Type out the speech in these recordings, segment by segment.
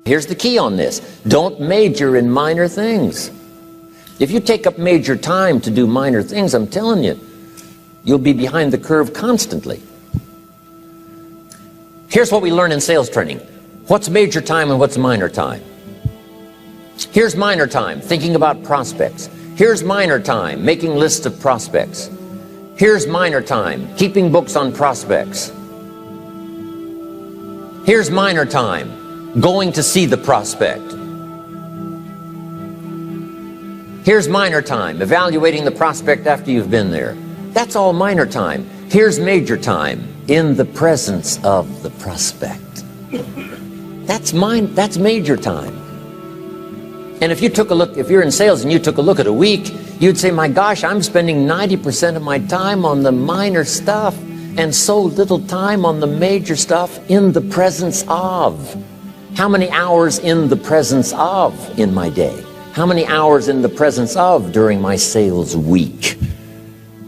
Here's the key on this. Don't major in minor things. If you take up major time to do minor things, I'm telling you, you'll be behind the curve constantly. Here's what we learn in sales training. What's major time and what's minor time? Here's minor time, thinking about prospects. Here's minor time, making lists of prospects. Here's minor time, keeping books on prospects. Here's minor time, going to see the prospect. Here's minor time, evaluating the prospect after you've been there. That's all minor time. Here's major time, in the presence of the prospect. That's major time. And if you took a look, if you're in sales and you took a look at a week, you'd say, my gosh, I'm spending 90% of my time on the minor stuff and so little time on the major stuff in the presence of. How many hours in the presence of in my day? How many hours in the presence of during my sales week?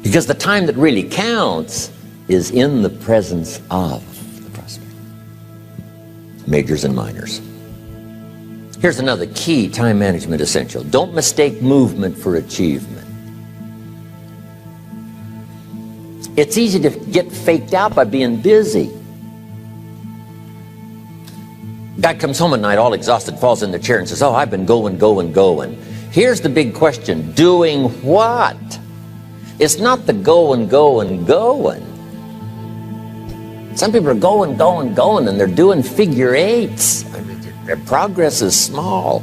Because the time that really counts is in the presence of the prospect. Majors and minors. Here's another key time management essential. Don't mistake movement for achievement. It's easy to get faked out by being busy. Guy comes home at night all exhausted, falls in the chair and says, oh, I've been going. Here's the big question. Doing what? It's not the going. Some people are going, and they're doing figure eights. Their progress is small.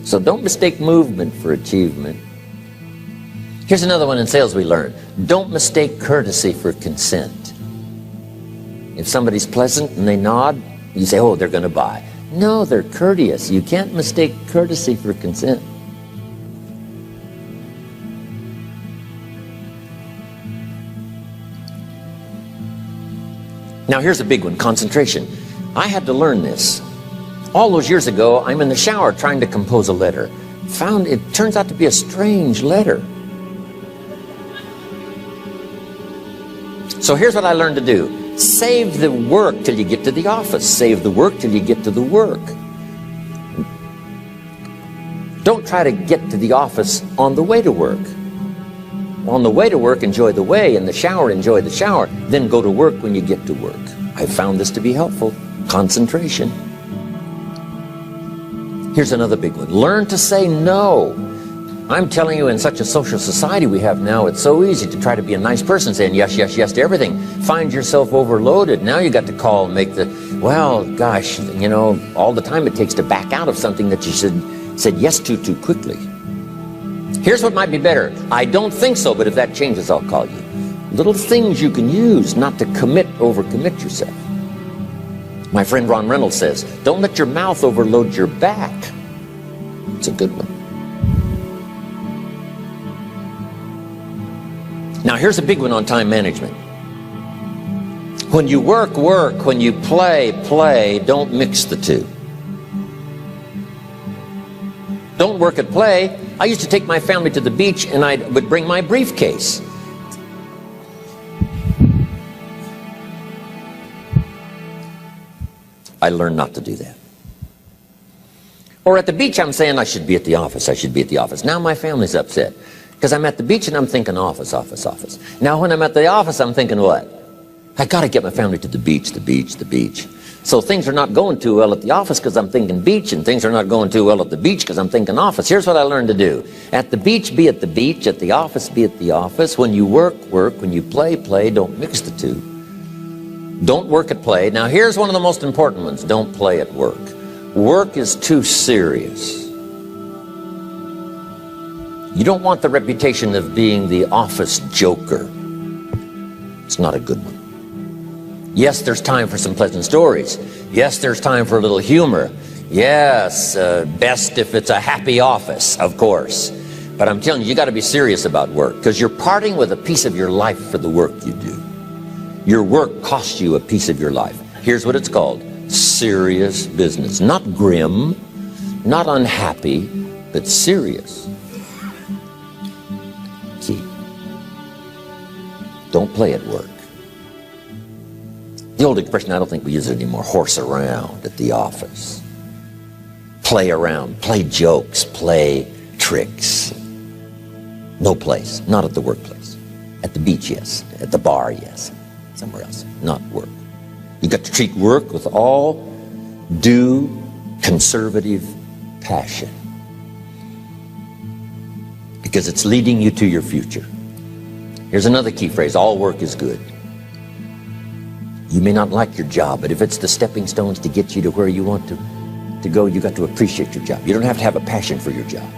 So don't mistake movement for achievement. Here's another one in sales we learned. Don't mistake courtesy for consent. If somebody's pleasant and they nod, you say, oh, they're going to buy. No, they're courteous. You can't mistake courtesy for consent. Now here's a big one, concentration. I had to learn this. All those years ago, I'm in the shower trying to compose a letter. Found it turns out to be a strange letter. So here's what I learned to do. Save the work till you get to the office. Save the work till you get to the work. Don't try to get to the office on the way to work. On the way to work, enjoy the way. In the shower, enjoy the shower. Then go to work when you get to work. I found this to be helpful. Concentration. Here's another big one. Learn to say no. I'm telling you, in such a social society we have now, it's so easy to try to be a nice person saying yes to everything. Find yourself overloaded. Now you got to call and make the, well, gosh, you know, all the time it takes to back out of something that you said yes to too quickly. Here's what might be better. I don't think so, but if that changes, I'll call you. Little things you can use not to overcommit yourself. My friend Ron Reynolds says, don't let your mouth overload your back. It's a good one. Now here's a big one on time management. When you work, when you play, don't mix the two. Don't work at play. I used to take my family to the beach and I would bring my briefcase. I learned not to do that. Or at the beach, I'm saying I should be at the office. Now my family's upset because I'm at the beach and I'm thinking office. Now when I'm at the office, I'm thinking what? I got to get my family to the beach. So things are not going too well at the office because I'm thinking beach, and things are not going too well at the beach because I'm thinking office. Here's what I learned to do. At the beach, be at the beach. At the office, be at the office. When you work. When you play. Don't mix the two. Don't work at play. Now here's one of the most important ones. Don't play at work. Work is too serious. You don't want the reputation of being the office joker. It's not a good one. Yes, there's time for some pleasant stories. Yes, there's time for a little humor. Yes, best if it's a happy office, of course. But I'm telling you, you got to be serious about work because you're parting with a piece of your life for the work you do. Your work costs you a piece of your life. Here's what it's called. Serious business. Not grim, not unhappy, but serious. Key. Don't play at work. The old expression, I don't think we use it anymore, horse around at the office. Play around, play jokes, play tricks. No place, not at the workplace. At the beach, yes. At the bar, yes. Somewhere else, not work. You've got to treat work with all due conservative passion, because it's leading you to your future. Here's another key phrase: all work is good. You may not like your job, but if it's the stepping stones to get you to where you want to go, you got to appreciate your job. You don't have to have a passion for your job.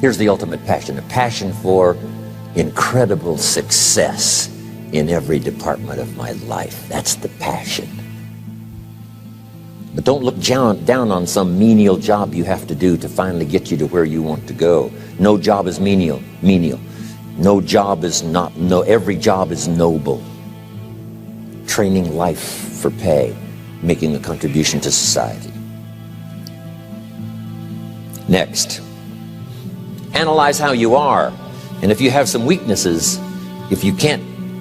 Here's the ultimate passion: a passion for incredible success in every department of my life. That's the passion. But don't look down on some menial job you have to do to finally get you to where you want to go. No job is menial. No job is not, every job is noble. Training life for pay, making a contribution to society. Next, analyze how you are. And if you have some weaknesses, if you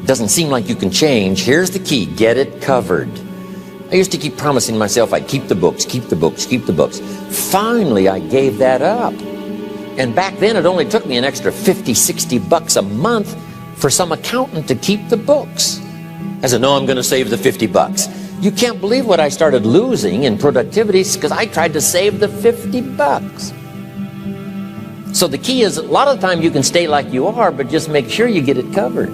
doesn't seem like you can change, here's the key: get it covered. I used to keep promising myself I'd keep the books, keep the books, keep the books. Finally, I gave that up. And back then, it only took me an extra $50, $60 a month for some accountant to keep the books. I said, no, I'm going to save the $50. You can't believe what I started losing in productivity because I tried to save the $50. So the key is, a lot of the time you can stay like you are, but just make sure you get it covered.